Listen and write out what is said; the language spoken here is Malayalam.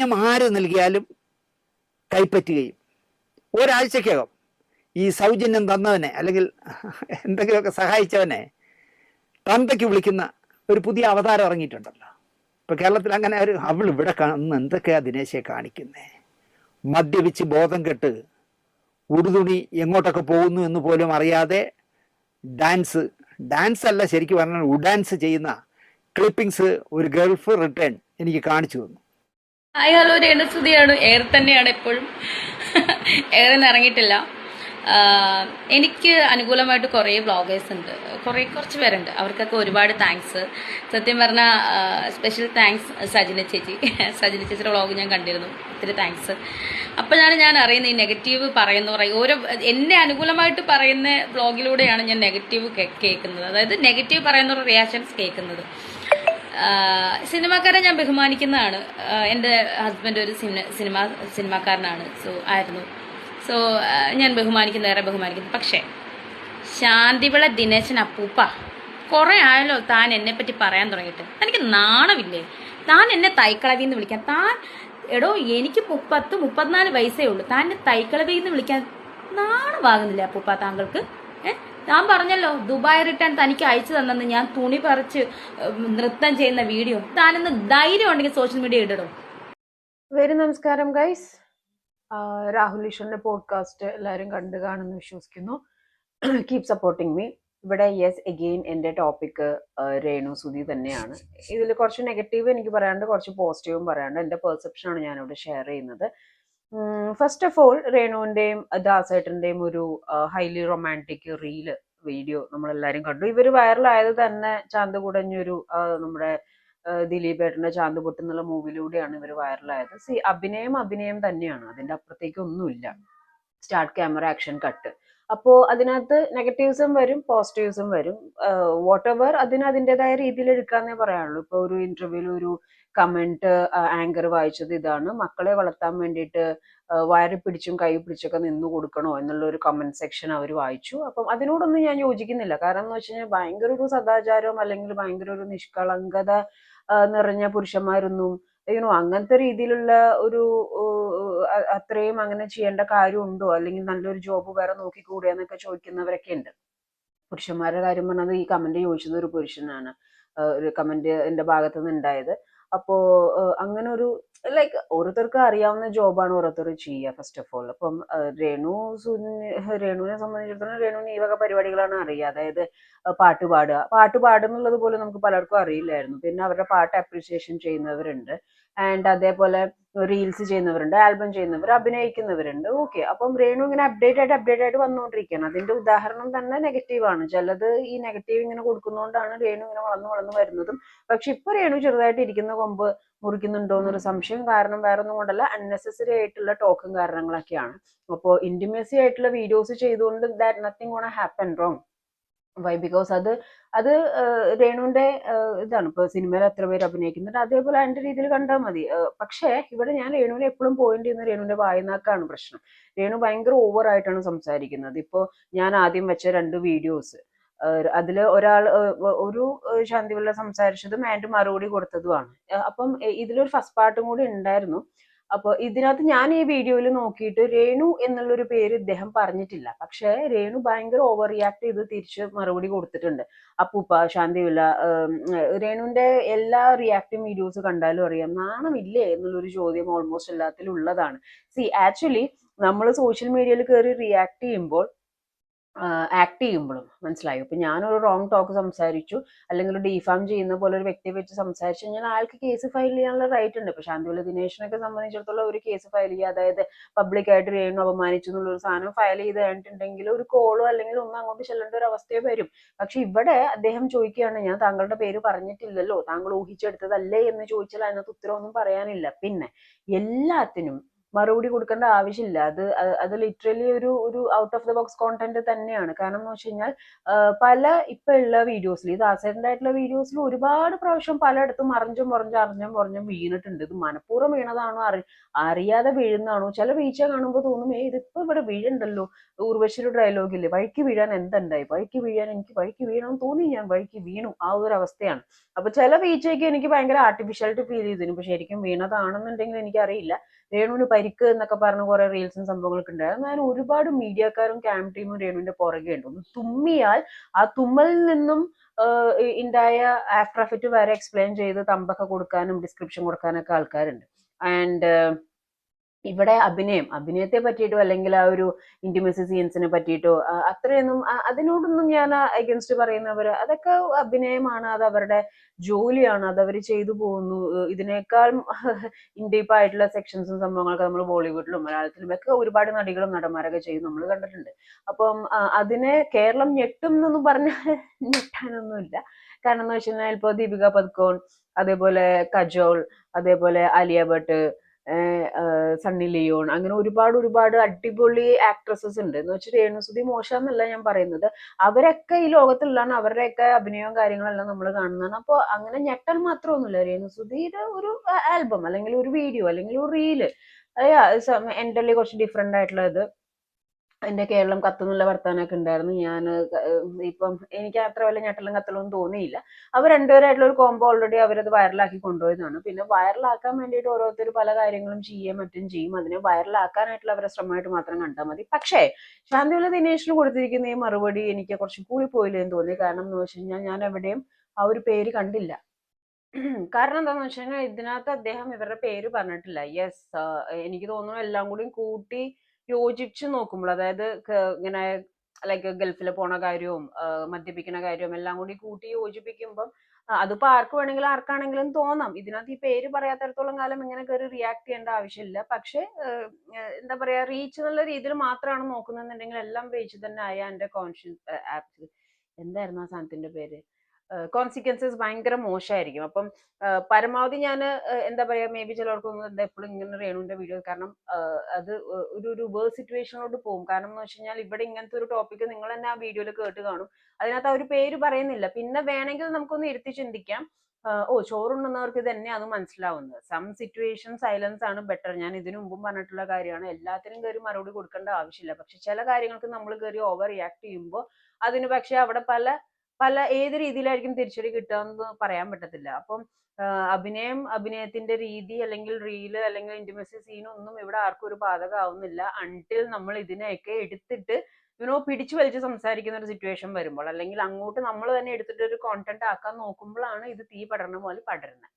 സൗജന്യം ആര് നൽകിയാലും കൈപ്പറ്റുകയും ഒരാഴ്ചക്കകം ഈ സൗജന്യം തന്നവനെ അല്ലെങ്കിൽ എന്തെങ്കിലുമൊക്കെ സഹായിച്ചവനെ തന്തയ്ക്ക് വിളിക്കുന്ന ഒരു പുതിയ അവതാരം ഇറങ്ങിയിട്ടുണ്ടല്ലോ. ഇപ്പം കേരളത്തിൽ അങ്ങനെ ഒരു അവൾ ഇവിടെ കാണുന്ന എന്തൊക്കെയാ ദിനേശയെ കാണിക്കുന്നേ, മദ്യപിച്ച് ബോധം കെട്ട് ഉടുതുണി എങ്ങോട്ടൊക്കെ പോകുന്നു എന്ന് പോലും അറിയാതെ ഡാൻസ് അല്ല ശരിക്കും പറഞ്ഞാൽ ഉഡാൻസ് ചെയ്യുന്ന ക്ലിപ്പിങ്സ് ഒരു ഗൾഫ് റിട്ടേൺ എനിക്ക് കാണിച്ചു തന്നു. Hi hello, രേണുസുതിയാണ്. എയർ തന്നെയാണ് എപ്പോഴും. എയറിന്ന് ഇറങ്ങിയിട്ടില്ല. എനിക്ക് അനുകൂലമായിട്ട് കുറേ വ്ളോഗേഴ്സ് ഉണ്ട്, കുറച്ച് പേരുണ്ട്. അവർക്കൊക്കെ ഒരുപാട് താങ്ക്സ്. സത്യം പറഞ്ഞാൽ സ്പെഷ്യൽ താങ്ക്സ് സജിന ചേച്ചിയുടെ വ്ളോഗ് ഞാൻ കണ്ടിരുന്നു. ഒത്തിരി താങ്ക്സ്. അപ്പോഴാണ് ഞാൻ അറിയുന്നത് ഈ നെഗറ്റീവ് ഓരോ എന്നെ അനുകൂലമായിട്ട് പറയുന്ന വ്ളോഗിലൂടെയാണ് ഞാൻ നെഗറ്റീവ് കേൾക്കുന്നത്. അതായത് നെഗറ്റീവ് പറയുന്ന റിയാക്ഷൻസ് കേൾക്കുന്നത്. സിനിമാക്കാരെ ഞാൻ ബഹുമാനിക്കുന്നതാണ്. എൻ്റെ ഹസ്ബൻഡ് ഒരു സിനിമാക്കാരനാണ്. സോ ഞാൻ ഏറെ ബഹുമാനിക്കുന്നു. പക്ഷേ ശാന്തിവിള ദിനേശൻ അപ്പൂപ്പ, കുറേ ആയല്ലോ താൻ എന്നെപ്പറ്റി പറയാൻ തുടങ്ങിയിട്ട്. തനിക്ക് നാണമില്ലേ? താൻ എന്നെ തൈക്കളവിന്ന് വിളിക്കാൻ, എടോ എനിക്ക് 34 വയസ്സേ ഉള്ളൂ. താൻ എന്നെ തൈക്കളവിന്ന് വിളിക്കാൻ നാണമാകുന്നില്ല അപ്പൂപ്പ താങ്കൾക്ക്? ഞാൻ പറഞ്ഞല്ലോ ദുബായ് റിട്ടേൺ തനിക്ക് അയച്ചു തന്നെന്ന്, ഞാൻ തുണി പറിച്ച് നൃത്തം ചെയ്യുന്ന വീഡിയോ. താനെന്ന് ധൈര്യം ഉണ്ടെങ്കിൽ സോഷ്യൽ മീഡിയ ഇടണം. വെരി നമസ്കാരം ഗൈസ്. രാഹുൽ ഈശ്വറിന്റെ പോഡ്കാസ്റ്റ് എല്ലാവരും കണ്ടു കാണുമെന്ന് വിശ്വസിക്കുന്നു. Keep supporting me. ഇവിടെ യെസ് അഗെയിൻ എൻ്റെ ടോപ്പിക് രേണു സുധി തന്നെയാണ്. ഇതിൽ കുറച്ച് നെഗറ്റീവ് എനിക്ക് പറയാണ്ട്, കുറച്ച് പോസിറ്റീവും പറയാണ്ട്. എൻ്റെ പെർസെപ്ഷനാണ് ഞാനിവിടെ ഷെയർ ചെയ്യുന്നത്. ഫസ്റ്റ് ഓഫ് ഓൾ, രേണുവിൻ്റെയും ദാസേട്ടൻ്റെയും ഒരു ഹൈലി റൊമാൻറ്റിക് വീഡിയോ നമ്മളെല്ലാവരും കണ്ടു. ഇവർ വൈറലായത് തന്നെ ചാന്ത് കുടഞ്ഞൊരു നമ്മുടെ ദിലീപേട്ടൻ്റെ ചാന്ത് പൊട്ടുന്നുള്ള മൂവിയിലൂടെയാണ് ഇവർ വൈറലായത്. അഭിനയം തന്നെയാണ്, അതിൻ്റെ അപ്പുറത്തേക്ക് ഒന്നുമില്ല. Start camera action cut. അപ്പോൾ അതിനകത്ത് നെഗറ്റീവ്സും വരും പോസിറ്റീവ്സും വരും. വാട്ട് എവർ അതിൻ്റെതായ രീതിയിൽ എടുക്കാന്നേ പറയാനുള്ളൂ. ഇപ്പോൾ ഒരു ഇന്റർവ്യൂവിൽ ഒരു കമന്റ് ആങ്കർ വായിച്ചത് ഇതാണ്: മക്കളെ വളർത്താൻ വേണ്ടിയിട്ട് വയറി പിടിച്ചും കൈ പിടിച്ചൊക്കെ നിന്ന് കൊടുക്കണോ എന്നുള്ള ഒരു കമന്റ് സെക്ഷൻ അവർ വായിച്ചു. അപ്പം അതിനോടൊന്നും ഞാൻ യോജിക്കുന്നില്ല. കാരണം എന്ന് വെച്ച് കഴിഞ്ഞാൽ ഭയങ്കര ഒരു സദാചാരവും അല്ലെങ്കിൽ ഭയങ്കര ഒരു നിഷ്കളങ്കത നിറഞ്ഞ പുരുഷന്മാരൊന്നും അങ്ങനത്തെ രീതിയിലുള്ള ഒരു അത്രയും അങ്ങനെ ചെയ്യേണ്ട കാര്യമുണ്ടോ, അല്ലെങ്കിൽ നല്ലൊരു ജോബ് വേറെ നോക്കിക്കൂടെ എന്നൊക്കെ ചോദിക്കുന്നവരൊക്കെ ഉണ്ട്. പുരുഷന്മാരുടെ കാര്യം പറഞ്ഞത് ഈ കമന്റ് ചോദിച്ചത് ഒരു പുരുഷനാണ്, ഒരു കമന്റ് എൻ്റെ ഭാഗത്തു നിന്ന് ഉണ്ടായത്. അപ്പോ അങ്ങനെ ഒരു ലൈക്ക് ഓരോരുത്തർക്ക് അറിയാവുന്ന ജോബാണ് ഓരോരുത്തർ ചെയ്യുക ഫസ്റ്റ് ഓഫ് ഓൾ. അപ്പം രേണുവിനെ സംബന്ധിച്ചിടത്തോളം രേണുവിന് ഈ വക പരിപാടികളാണ് അറിയുക. അതായത് പാട്ട് പാടുന്നുള്ളത് പോലും നമുക്ക് പലർക്കും അറിയില്ലായിരുന്നു. പിന്നെ അവരുടെ പാട്ട് അപ്രീസിയേഷൻ ചെയ്യുന്നവരുണ്ട്, ആൻഡ് അതേപോലെ റീൽസ് ചെയ്യുന്നവരുണ്ട്, ആൽബം ചെയ്യുന്നവർ, അഭിനയിക്കുന്നവരുണ്ട്. ഓക്കെ, അപ്പം രേണു ഇങ്ങനെ അപ്ഡേറ്റ് ആയിട്ട് വന്നുകൊണ്ടിരിക്കുകയാണ്. അതിന്റെ ഉദാഹരണം തന്നെ നെഗറ്റീവാണ്. ചിലത് ഈ നെഗറ്റീവ് ഇങ്ങനെ കൊടുക്കുന്നതുകൊണ്ടാണ് രേണു ഇങ്ങനെ വളർന്നു വരുന്നതും. പക്ഷെ ഇപ്പൊ രേണു ചെറുതായിട്ട് ഇരിക്കുന്ന കൊമ്പ് മുറിക്കുന്നുണ്ടോ എന്നൊരു സംശയം. കാരണം വേറെ ഒന്നും കൊണ്ടല്ല, അൺനെസസറി ആയിട്ടുള്ള ടോക്കും കാരണങ്ങളൊക്കെയാണ്. അപ്പോൾ ഇന്റിമേസി ആയിട്ടുള്ള വീഡിയോസ് ചെയ്തുകൊണ്ട് that nothing gonna happen wrong. Why? Because അത് രേണുവിന്റെ ഇതാണ്. ഇപ്പൊ സിനിമയിൽ എത്ര പേര് അഭിനയിക്കുന്നുണ്ട്, അതേപോലെ അതിന്റെ രീതിയിൽ കണ്ടാൽ മതി. പക്ഷേ ഇവിടെ ഞാൻ രേണുവിനെ എപ്പോഴും പോയിന്റ് ചെയ്യുന്ന രേണുവിന്റെ വായനാക്കാണ് പ്രശ്നം. രേണു ഭയങ്കര ഓവർ ആയിട്ടാണ് സംസാരിക്കുന്നത്. ഇപ്പോ ഞാൻ ആദ്യം വെച്ച 2 വീഡിയോസ്, അതിൽ ഒരു ശാന്തിവിള സംസാരിച്ചതും ആൻഡ് മറുപടി കൊടുത്തതുമാണ്. അപ്പം ഇതിലൊരു ഫസ്റ്റ് പാർട്ടും കൂടി ഉണ്ടായിരുന്നു. അപ്പൊ ഇതിനകത്ത് ഞാൻ ഈ വീഡിയോയിൽ നോക്കിയിട്ട് രേണു എന്നുള്ളൊരു പേര് ഇദ്ദേഹം പറഞ്ഞിട്ടില്ല. പക്ഷെ രേണു ഭയങ്കര ഓവർ റിയാക്ട് ചെയ്ത് തിരിച്ച് മറുപടി കൊടുത്തിട്ടുണ്ട്. അപ്പൂപ്പ, ശാന്തിവില്ല, രേണുവിന്റെ എല്ലാ റിയാക്ടിങ് വീഡിയോസ് കണ്ടാലും അറിയാം നാണമില്ലേ എന്നുള്ളൊരു ചോദ്യം ഓൾമോസ്റ്റ് എല്ലാത്തിലും ഉള്ളതാണ്. ആക്ച്വലി നമ്മൾ സോഷ്യൽ മീഡിയയിൽ കയറി റിയാക്ട് ചെയ്യുമ്പോൾ ആക്ട് ചെയ്യുമ്പോഴും മനസ്സിലായോ. ഇപ്പൊ ഞാനൊരു റോങ് ടോക്ക് സംസാരിച്ചു, അല്ലെങ്കിൽ ഒരു ഡിഫാം ചെയ്യുന്ന പോലെ ഒരു വ്യക്തിയെ വെച്ച് സംസാരിച്ചു കഴിഞ്ഞാൽ ആൾക്ക് കേസ് ഫയൽ ചെയ്യാനുള്ള റൈറ്റ് ഉണ്ട്. ഇപ്പൊ ശാന്തിവിള ദിനേശിനൊക്കെ സംബന്ധിച്ചിടത്തോളം ഒരു കേസ് ഫയൽ ചെയ്യുക, അതായത് പബ്ലിക്കായിട്ട് രേണു അപമാനിച്ചു എന്നുള്ളൊരു സാധനം ഫയൽ ചെയ്ത് കഴിഞ്ഞിട്ടുണ്ടെങ്കിൽ ഒരു കോളോ അല്ലെങ്കിൽ ഒന്നും അങ്ങോട്ട് ചെല്ലേണ്ട ഒരു അവസ്ഥയെ വരും. പക്ഷെ ഇവിടെ അദ്ദേഹം ചോദിക്കുകയാണ്, ഞാൻ താങ്കളുടെ പേര് പറഞ്ഞിട്ടില്ലല്ലോ, താങ്കൾ ഊഹിച്ചെടുത്തതല്ലേ എന്ന് ചോദിച്ചാൽ അതിനകത്ത് ഉത്തരവൊന്നും പറയാനില്ല. പിന്നെ എല്ലാത്തിനും മറുപടി കൊടുക്കേണ്ട ആവശ്യമില്ല. അത് ലിറ്ററലി ഒരു out of the box content തന്നെയാണ്. കാരണം എന്ന് വെച്ച് കഴിഞ്ഞാൽ പല ഇപ്പൊ ഉള്ള വീഡിയോസിൽ, ഈ ദാസേട്ടൻ്റെ ആയിട്ടുള്ള വീഡിയോസിൽ ഒരുപാട് പ്രാവശ്യം പലയിടത്തും അറിഞ്ഞും വീണിട്ടുണ്ട്. ഇത് മനഃപൂർവ്വം വീണതാണോ അറിയാതെ വീഴുന്നതാണോ? ചില വീഴ്ച കാണുമ്പോൾ തോന്നും ഇതിപ്പോ ഇവിടെ വീഴുണ്ടല്ലോ. ഊർവശിയുടെ ഡയലോഗില്ലേ, വഴിക്ക് വീഴാൻ എന്തുണ്ടായി, വഴിക്ക് വീഴാൻ എനിക്ക് വഴിക്ക് വീഴണമെന്ന് തോന്നി, ഞാൻ വഴിക്ക് വീണു. ആ ഒരു അവസ്ഥയാണ്. അപ്പൊ ചില വീഴ്ചയ്ക്ക് എനിക്ക് ഭയങ്കര ആർട്ടിഫിഷ്യാലിറ്റി ഫീൽ ചെയ്തിരുന്നു. ഇപ്പൊ ശരിക്കും വീണതാണെന്നുണ്ടെങ്കിൽ എനിക്കറിയില്ല. രേണുവിന് പരിക്ക് എന്നൊക്കെ പറഞ്ഞ കുറെ റീൽസും സംഭവങ്ങളൊക്കെ ഉണ്ടായിരുന്നു. ഞാൻ ഒരുപാട് മീഡിയക്കാരും ക്യാമ്പ് ടീമും രേണുവിന്റെ പുറകെ ഉണ്ട്. ഒന്ന് തുമ്മിയാൽ ആ തുമ്മലിൽ നിന്നും ഉണ്ടായ ആഫ്റ്റർ എഫക്റ്റ് വരെ എക്സ്പ്ലെയിൻ ചെയ്ത് തമ്പൊക്കെ കൊടുക്കാനും ഡിസ്ക്രിപ്ഷൻ കൊടുക്കാനൊക്കെ ആൾക്കാരുണ്ട്. ആൻഡ് ഇവിടെ അഭിനയത്തെ പറ്റിയിട്ടോ അല്ലെങ്കിൽ ആ ഒരു ഇന്റിമസി സീൻസിനെ പറ്റിയിട്ടോ അത്രയൊന്നും അതിനോടൊന്നും ഞാൻ അഗൻസ്റ്റ് പറയുന്നവര്, അതൊക്കെ അഭിനയമാണ്, അത് അവരുടെ ജോലിയാണ്, അത് അവർ ചെയ്തു പോകുന്നു. ഇതിനേക്കാൾ ഇൻഡീപ്പ് ആയിട്ടുള്ള സെക്ഷൻസും സംഭവങ്ങളൊക്കെ നമ്മൾ ബോളിവുഡിലും മലയാളത്തിലും ഒക്കെ ഒരുപാട് നടികളും നടന്മാരൊക്കെ ചെയ്ത് നമ്മൾ കണ്ടിട്ടുണ്ട്. അപ്പം അതിനെ കേരളം ഞെട്ടും എന്നൊന്നും പറഞ്ഞാൽ ഞെട്ടാനൊന്നുമില്ല. കാരണം എന്ന് വെച്ച് കഴിഞ്ഞാൽ ഇപ്പൊ ദീപിക പദുക്കോൺ, അതേപോലെ കജോൾ, അതേപോലെ ആലിയ ഭട്ട്, സണ്ണി ലിയോൺ, അങ്ങനെ ഒരുപാട് അടിപൊളി ആക്ട്രസസ് ഉണ്ട്. എന്ന് വെച്ചാൽ രേണുസുതി മോശം എന്നല്ല ഞാൻ പറയുന്നത്. അവരൊക്കെ ഈ ലോകത്തുള്ളതാണ്, അവരുടെയൊക്കെ അഭിനയവും കാര്യങ്ങളെല്ലാം നമ്മൾ കാണുന്നതാണ്. അപ്പോൾ അങ്ങനെ ഞെട്ടൽ മാത്രമൊന്നുമില്ല. രേണുസുതിയുടെ ഒരു ആൽബം അല്ലെങ്കിൽ ഒരു വീഡിയോ അല്ലെങ്കിൽ ഒരു റീല് എൻ്റെ കുറച്ച് ഡിഫറെന്റ് ആയിട്ടുള്ള ഇത്, എന്റെ കേരളം കത്തുന്നുള്ള വർത്താനൊക്കെ ഉണ്ടായിരുന്നു. ഞാൻ ഇപ്പം എനിക്ക് അത്ര വല്ല ഞെട്ടലും കത്തലും തോന്നിയില്ല. അവർ രണ്ടുപേരായിട്ടുള്ള ഒരു കോംബോ ഓൾറെഡി അവരത് വൈറലാക്കി കൊണ്ടുപോയതാണ്. പിന്നെ വൈറലാക്കാൻ വേണ്ടിയിട്ട് ഓരോരുത്തർ പല കാര്യങ്ങളും മറ്റും ചെയ്യും. അതിനെ വൈറലാക്കാനായിട്ടുള്ള അവരുടെ ശ്രമമായിട്ട് മാത്രം കണ്ടാൽ മതി. പക്ഷേ ശാന്തിവിള ദിനേശിന് കൊടുത്തിരിക്കുന്ന ഈ മറുപടി എനിക്ക് കുറച്ച് കൂടി പോയില്ലെന്ന് തോന്നി. കാരണം എന്ന് വെച്ച് കഴിഞ്ഞാൽ ഞാൻ എവിടെയും ആ ഒരു പേര് കണ്ടില്ല. കാരണം എന്താന്ന് വെച്ച് കഴിഞ്ഞാൽ ഇതിനകത്ത് അദ്ദേഹം ഇവരുടെ പേര് പറഞ്ഞിട്ടില്ല. യെസ്, എനിക്ക് തോന്നുന്നു എല്ലാം കൂടി കൂട്ടി യോജിച്ച് നോക്കുമ്പോൾ, അതായത് ഇങ്ങനെ ലൈക്ക് ഗൾഫിൽ പോണ കാര്യവും മദ്യപിക്കുന്ന കാര്യവും എല്ലാം കൂടി കൂട്ടി യോജിപ്പിക്കുമ്പം അതിപ്പോ ആർക്ക് വേണമെങ്കിലും ആർക്കാണെങ്കിലും തോന്നാം. ഇതിനകത്ത് ഈ പേര് പറയാത്തടത്തോളം കാലം ഇങ്ങനെ കയറി റിയാക്ട് ചെയ്യേണ്ട ആവശ്യമില്ല. പക്ഷെ എന്താ പറയാ, റീച്ച് എന്നുള്ള രീതിയിൽ മാത്രമാണ് നോക്കുന്നുണ്ടെങ്കിൽ എല്ലാം റീച്ച് തന്നെ ആയ എന്റെ കോൺഷ്യസ് എന്തായിരുന്നു ആ സാധനത്തിന്റെ പേര്, കോൺസിക്വൻസസ് ഭയങ്കര മോശമായിരിക്കും. അപ്പം പരമാവധി ഞാൻ എന്താ പറയാ, മേ ബി ചിലവർക്കൊന്നും എന്താ എപ്പോഴും ഇങ്ങനെ രേണുവിന്റെ വീഡിയോ, കാരണം അത് ഒരു റിവേഴ്സ് സിറ്റുവേഷനിലോട്ട് പോകും. കാരണം എന്ന് വെച്ച് കഴിഞ്ഞാൽ ഇവിടെ ഇങ്ങനത്തെ ഒരു ടോപ്പിക് നിങ്ങൾ തന്നെ ആ വീഡിയോയിൽ കേട്ട് കാണും. അതിനകത്ത് ആ ഒരു പേര് പറയുന്നില്ല. പിന്നെ വേണമെങ്കിൽ നമുക്കൊന്ന് ഇരുത്തി ചിന്തിക്കാം, ചോറുണ്ണുന്നവർക്ക് ഇത് തന്നെയാണ് മനസ്സിലാവുന്നത്. സം സിറ്റുവേഷൻ സൈലൻസ് ആണ് ബെറ്റർ. ഞാൻ ഇതിനു മുമ്പും പറഞ്ഞിട്ടുള്ള കാര്യമാണ്. എല്ലാത്തിനും കയറി മറുപടി കൊടുക്കേണ്ട ആവശ്യമില്ല. പക്ഷെ ചില കാര്യങ്ങൾക്ക് നമ്മൾ കയറി ഓവർ റിയാക്ട് ചെയ്യുമ്പോൾ അതിന് പക്ഷെ അവിടെ പല ഏത് രീതിയിലായിരിക്കും തിരിച്ചടി കിട്ടുക എന്ന് പറയാൻ പറ്റത്തില്ല. അപ്പം അഭിനയത്തിന്റെ രീതി അല്ലെങ്കിൽ റീല് അല്ലെങ്കിൽ ഇന്റിമസി സീൻ ഒന്നും ഇവിടെ ആർക്കും ഒരു ബാധകമാവുന്നില്ല അൺടിൽ നമ്മൾ ഇതിനെയൊക്കെ എടുത്തിട്ട് പിടിച്ചു വലിച്ച് സംസാരിക്കുന്ന ഒരു സിറ്റുവേഷൻ വരുമ്പോൾ, അല്ലെങ്കിൽ അങ്ങോട്ട് നമ്മൾ തന്നെ എടുത്തിട്ട് ഒരു കോണ്ടന്റ് ആക്കാൻ നോക്കുമ്പോഴാണ് ഇത് തീ പടർന്ന പോലെ പടരുന്നത്.